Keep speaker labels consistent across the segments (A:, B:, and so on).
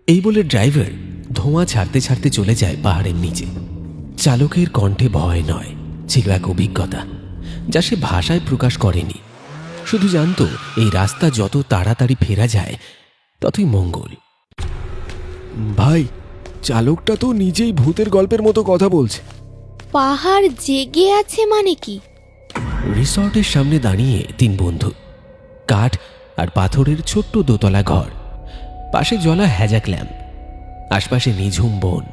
A: এই বলে ড্রাইভার ধোঁয়া ছাড়তে ছাড়তে চলে যায় পাহাড়ের নিচে। চালকের কণ্ঠে ভয় নয়, ছিল এক অভিজ্ঞতা যা সে ভাষায় প্রকাশ করেনি। শুধু জানত এই রাস্তা যত তাড়াতাড়ি ফেরা যায় ততই মঙ্গল।
B: ভাই, চালকটা তো নিজেই ভূতের গল্পের মতো কথা বলছে।
C: পাহাড় জেগে আছে মানে কি?
A: রিসর্টের সামনে দাঁড়িয়ে তিন বন্ধু। কাঠ আর পাথরের ছোট্ট দোতলা ঘর, পাশে জ্বলা হ্যাজাক ল্যাম্প, আশপাশে নিঝুম বন।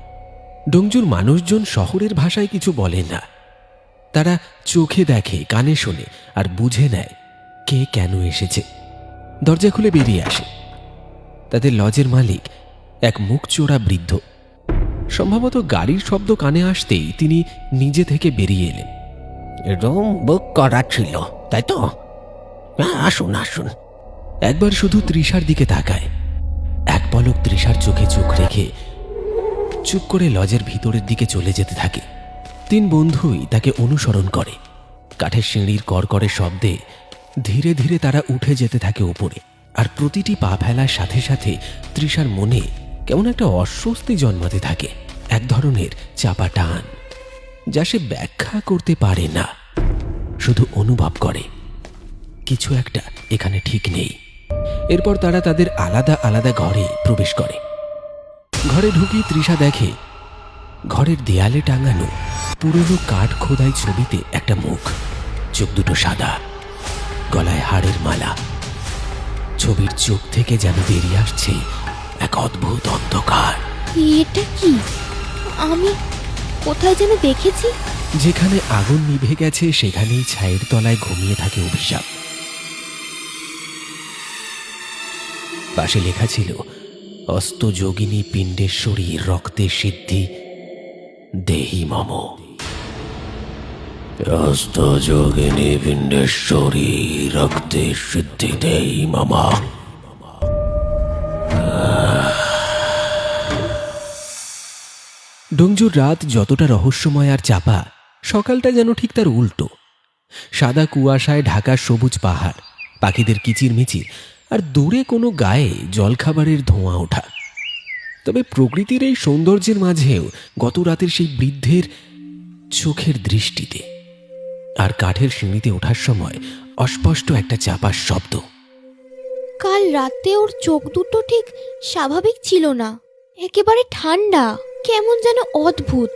A: ডোংজুর মানুষজন শহরের ভাষায় কিছু বলে না। তারা চোখে দেখে, কানে শোনে আর বুঝে নেয় কে কেন এসেছে। দরজা খুলে বেরিয়ে আসে তাদের লজের মালিক, এক মুখচোরা বৃদ্ধ। সম্ভবত গাড়ির শব্দ কানে আসতেই তিনি নিজে থেকে বেরিয়ে এলেন।
D: রুম বুক করা ছিল, তাই তো? আসুন আসুন।
A: একবার শুধু তৃষার দিকে তাকায়, এক পলক তৃষার চোখে চোখ রেখে চুপ করে লজের ভিতরের দিকে চলে যেতে থাকে। তিন বন্ধুই তাকে অনুসরণ করে। কাঠের সিঁড়ির কড়কড়ে শব্দে ধীরে ধীরে তারা উঠে যেতে থাকে উপরে। আর প্রতিটি পা ফেলার সাথে সাথে তৃষার মনে কেমন একটা অস্বস্তি জন্মাতে থাকে, এক ধরনের চাপা টান যা সে ব্যাখ্যা করতে পারে না, শুধু অনুভব করে কিছু একটা এখানে ঠিক নেই। এরপর তারা তাদের আলাদা আলাদা ঘরে প্রবেশ করে। ঘরে ঢুকি তৃষা দেখে ঘরের দেয়ালে টাঙানো পুরনো কাঠ খোদাই ছবিতে একটা মুখ, চোখ দুটো সাদা, গলায় হাড়ের মালা। ছবির চোখ থেকে যেন বেরিয়ে আসছে এক অদ্ভুত অন্ধকার।
C: এটা কি? আমি কোথায় যেন দেখেছি।
A: যেখানে আগুন নিভে গেছে সেখানেই ছায়ের তলায় ঘুমিয়ে থাকে অভিশাপ। পাশে লেখা ছিল, অস্তযোগিনী পিণ্ডেশ্বরী রক্তে সিদ্ধি দেহি মম। অস্তযোগিনী পিণ্ডেশ্বরী রক্তে সিদ্ধি দেহি মম। ডোংজুর রাত যতটা রহস্যময় আর চাপা, সকালটা যেন ঠিক তার উল্টো। সাদা কুয়াশায় ঢাকা সবুজ পাহাড়, পাখিদের কিচিরমিচির আর দূরে কোনো গায়ে জলখাবারের ধোঁয়া ওঠা। তবে প্রকৃতির এই সৌন্দর্যের মাঝেও গত রাতের সেই বৃদ্ধের চোখের দৃষ্টিতে আর কাঠের সিঁড়িতে ওঠার সময় অস্পষ্ট একটা চাপার শব্দ।
C: কাল রাতে ওর চোখ দুটো ঠিক স্বাভাবিক ছিল না, একেবারে ঠান্ডা, কেমন যেন অদ্ভুত।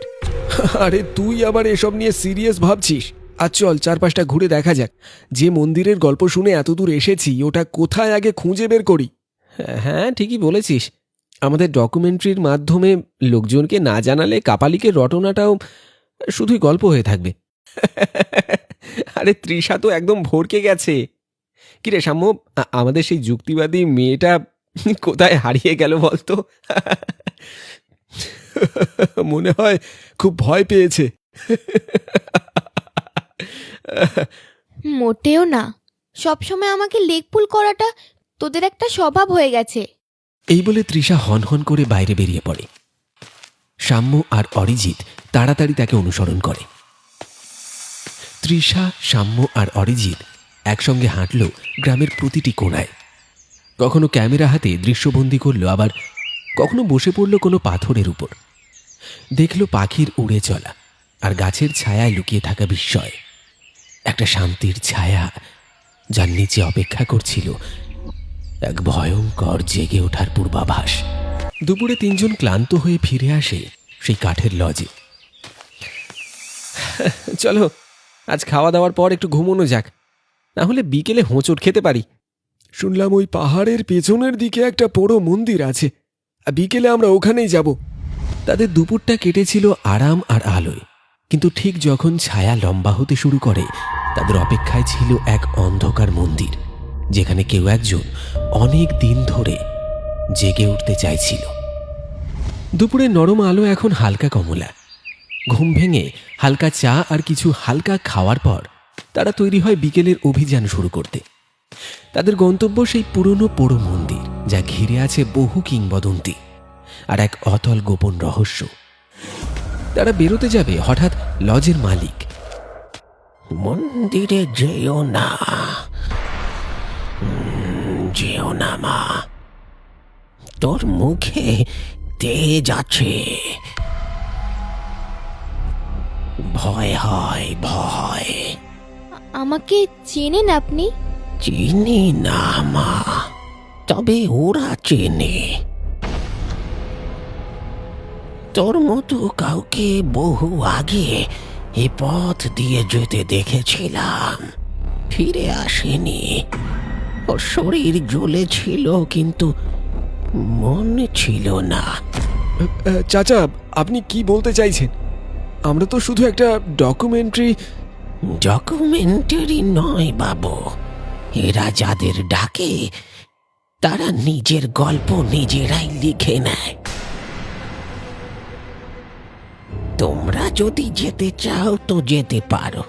B: আরে তুই আবার এসব নিয়ে সিরিয়াস ভাবছিস? আর চল চারপাশটা ঘুরে দেখা যাক। যে মন্দিরের গল্প শুনে এতদূর এসেছি, ওটা কোথায় আগে খুঁজে বের করি।
A: হ্যাঁ, ঠিকই বলেছিস। আমাদের ডকুমেন্টারির মাধ্যমে লোকজনকে না জানালে কাপালিকের রটনাটাও শুধুই গল্প হয়ে থাকবে। আরে তৃষা তো একদম ভরকে গেছে। কিরে সাম্য, আমাদের সেই যুক্তিবাদী মেয়েটা কোথায় হারিয়ে গেল বলতো?
B: মনে হয় খুব ভয় পেয়েছে।
C: মোটেও না, সবসময় আমাকে লেকপুল করাটা তোদের একটা স্বভাব হয়ে গেছে।
A: এই বলে তৃষা হনহন করে বাইরে বেরিয়ে পড়ে। সাম্য আর অরিজিৎ তাড়াতাড়ি তাকে অনুসরণ করে। তৃষা, সাম্য আর অরিজিৎ একসঙ্গে হাঁটল গ্রামের প্রতিটি কোণায়। কখনো ক্যামেরা হাতে দৃশ্যবন্দি করলো, আবার কখনো বসে পড়ল কোনো পাথরের উপর। দেখল পাখির উড়ে চলা আর গাছের ছায়ায় লুকিয়ে থাকা বিস্ময়, একটা শান্তির ছায়া যার নিচে অপেক্ষা করছিল এক ভয়ঙ্কর জেগে ওঠার পূর্বাভাস। দুপুরে তিনজন ক্লান্ত হয়ে ফিরে আসে সেই কাঠের লজে। চলো, আজ খাওয়া দাওয়ার পর একটু ঘুমোনো যাক, না হলে বিকেলে হোঁচট খেতে পারি।
B: শুনলাম ওই পাহাড়ের পেছনের দিকে একটা বড় মন্দির আছে, বিকেলে আমরা ওখানেই যাব।
A: তাদের দুপুরটা কেটেছিল আরাম আর আলোয়, কিন্তু ঠিক যখন ছায়া লম্বা হতে শুরু করে, তাদের অপেক্ষায় ছিল এক অন্ধকার মন্দির, যেখানে কেউ একজন অনেক দিন ধরে জেগে উঠতে চাইছিল। দুপুরে নরম আলো এখন হালকা কমলা। ঘুম ভেঙে হালকা চা আর কিছু হালকা খাওয়ার পর তারা তৈরি হয় বিকেলের অভিযান শুরু করতে। তাদের গন্তব্য সেই পুরনো পোড়ো মন্দির, যা ঘিরে আছে বহু কিংবদন্তি আর এক অতল গোপন রহস্য। তারা বেরোতে যাবে, হঠাৎ লজের মালিক,
D: মন্দিরে যেও না, যেও না মা। তোর মুখে তেজ আছে। ভয় হয়, ভয়।
C: আমাকে চেনেন আপনি?
D: চিনি না মা, তবে ওরা চেনে। তোর মতো কাউকে বহু আগে এ পথ দিয়ে যেতে দেখেছিলাম, ফিরে আসেনি। ওর শরীর জ্বলেছিল কিন্তু মন ছিল না।
B: চাচা, আপনি কি বলতে চাইছেন? আমরা তো শুধু একটা
D: ডকুমেন্টারি নয় বাবু, এরা যাদের ডাকে তারা নিজের গল্প নিজেরাই লিখে নেয়। তোমরা যদি যেতে চাও তো যেতে পারো,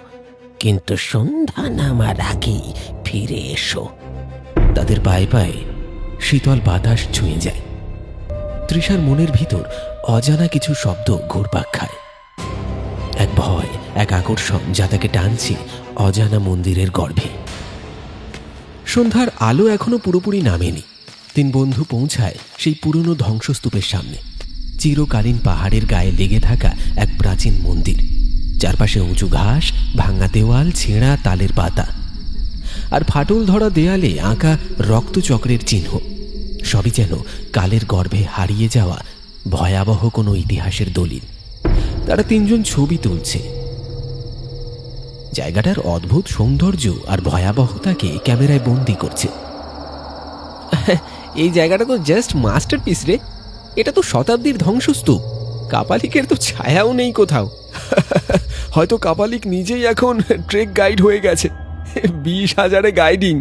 D: কিন্তু সন্ধ্যা নামার আগেই ফিরে এসো।
A: তাদের পায়ে পায়ে শীতল বাতাস ছুঁয়ে যায়। তৃষার মনের ভিতর অজানা কিছু শব্দ ঘুরপাক খায়। এক ভয়, এক আকর্ষণ যা তাকে টানছে অজানা মন্দিরের গর্ভে। সন্ধ্যার আলো এখনো পুরোপুরি নামেনি। তিন বন্ধু পৌঁছায় সেই পুরনো ধ্বংসস্তূপের সামনে। চিরকালীন পাহাড়ের গায়ে লেগে থাকা এক প্রাচীন মন্দির, চারপাশে উঁচু ঘাস, ভাঙা দেওয়াল, ছেঁড়া তালের পাতা, আর ফাটল ধরা দেয়ালে আঁকা রক্তচক্রের চিহ্ন। সবই যেন কালের গর্ভে হারিয়ে যাওয়া ভয়াবহ কোনো ইতিহাসের দলিল। তারা তিনজন ছবি তুলছে। জায়গাটার অদ্ভুত সৌন্দর্য আর ভয়াবহতাকে ক্যামেরায় বন্দি করছে। এই জায়গাটা তো জাস্ট মাস্টারপিস রে। এটা তো শতাব্দীর ধ্বংসস্তূপ। কাপালিকের তো ছায়াও নেই কোথাও।
B: হয়তো কাপালিক নিজেই এখন ট্রেক গাইড হয়ে গেছে। 20,000-এ গাইডিং।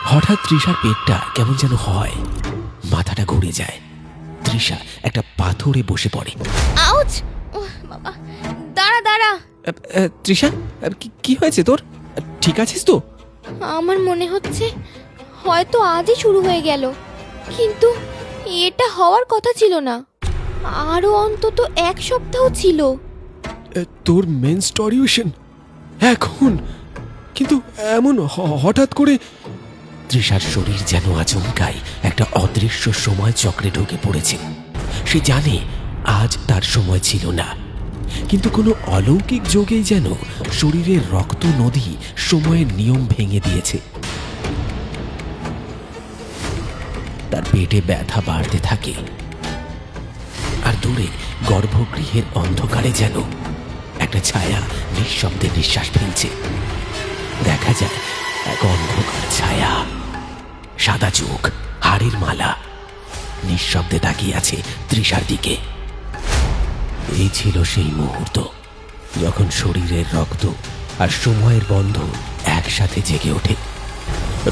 A: হঠাৎ তৃষার পেটটা কেমন যেন হয়, মাথাটা ঘুরে যায়। তৃষা একটা পাথরে বসে পড়ে।
C: আউচ! বাবা, দাঁড়া দাঁড়া।
A: তৃষা, কি হয়েছে তোর? ঠিক আছিস তো?
C: আমার মনে হচ্ছে হয়তো আজই শুরু হয়ে গেল, কিন্তু এটা হওয়ার কথা ছিল না। আরো অন্তত 1 সপ্তাহ ছিল।
B: তোর মেনস্টরিউশন এখন? কিন্তু এমন হঠাৎ করে?
A: তৃষার শরীর যেন আচমকাই একটা অদৃশ্য সময় চক্রে ঢুকে পড়েছে। সে জানে আজ তার সময় ছিল না, কিন্তু কোনো অলৌকিক যোগেই যেন শরীরের রক্ত নদী সময়ের নিয়ম ভেঙে দিয়েছে। তার পেটে ব্যথা বাড়তে থাকে, আর দূরে গর্ভগৃহের অন্ধকারে যেন একটা ছায়া নিঃশব্দে নিঃশ্বাস ফেলছে। দেখা যায় এক অন্ধকার ছায়া, সাদা চোখ, হাড়ের মালা, নিঃশব্দে তাকিয়ে আছে তৃষার দিকে। এই ছিল সেই মুহূর্ত যখন শরীরের রক্ত আর সময়ের বন্ধন একসাথে জেগে ওঠে।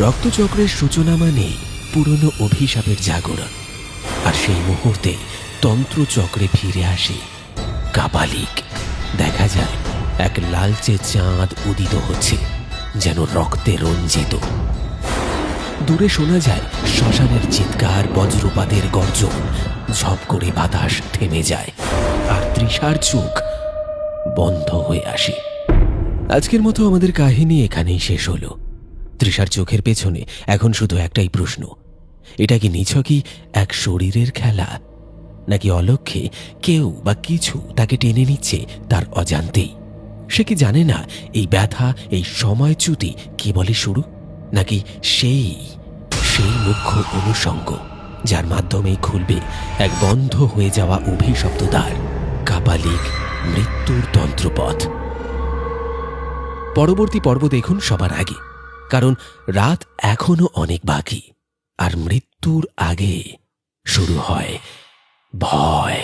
A: রক্তচক্রের সূচনা মানে পুরনো অভিশাপের জাগরণ, আর সেই মুহূর্তে তন্ত্রচক্রে ফিরে আসে কাপালিক। দেখা যায় এক লালচে চাঁদ উদিত হচ্ছে, যেন রক্তে রঞ্জিত। দূরে শোনা যায় শ্মশানের চিৎকার, বজ্রপাতের গর্জন। ঝপ করে বাতাস থেমে যায়, আর তৃষার চোখ বন্ধ হয়ে আসে। আজকের মতো আমাদের কাহিনী এখানেই শেষ হলো। তৃষার চোখের পেছনে এখন শুধু একটাই প্রশ্ন, এটা কি নিছকই এক শরীরের খেলা, নাকি অলক্ষ্যে কেউ বা কিছু তাকে টেনে নিচ্ছে তার অজান্তেই? সে কি জানে না এই ব্যথা, এই সময়চ্যুতি কেবলই শুরু, নাকি সেই মুখ্য অনুষঙ্গ যার মাধ্যমেই খুলবে এক বন্ধ হয়ে যাওয়া অভিশপ্ত দ্বার, কাপালিক মৃত্যুর তন্ত্রপথ? পরবর্তী পর্ব দেখুন সবার আগে, কারণ রাত এখনো অনেক বাকি, আর মৃত্যুর আগে শুরু হয় ভয়।